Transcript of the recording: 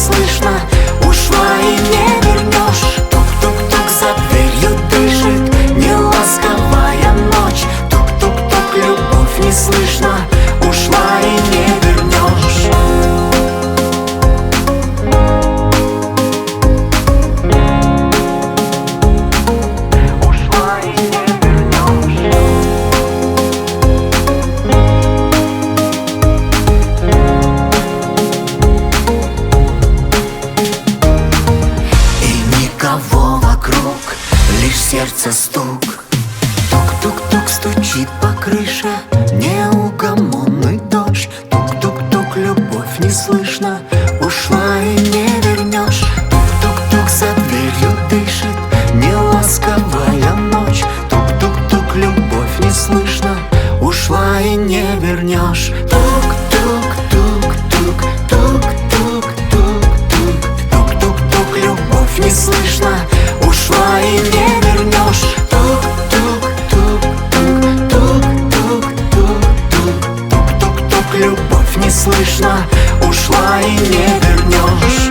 слышно, ушла и не вернешь. Тук-тук-тук за дверью дышит неласковая ночь. Тук-тук-тук, любовь не слышно, ушла и не вернешь. Ушла и не вернешь. И никого вокруг, лишь сердце стук. Тук-тук-тук стучит по крыше неугомонный дождь. Тук-тук-тук, любовь не слышно, ушла и не вернешь. Тук-тук-тук за дверью дышит неласковая ночь. Тук-тук-тук, любовь не слышно, ушла и не вернешь. Тук-тук-тук-тук, тук-тук-тук-тук, тук-тук-тук, любовь не слышно, ушла и не вернешь. Тук-тук-тук, любовь не слышно, ушла и не вернешь.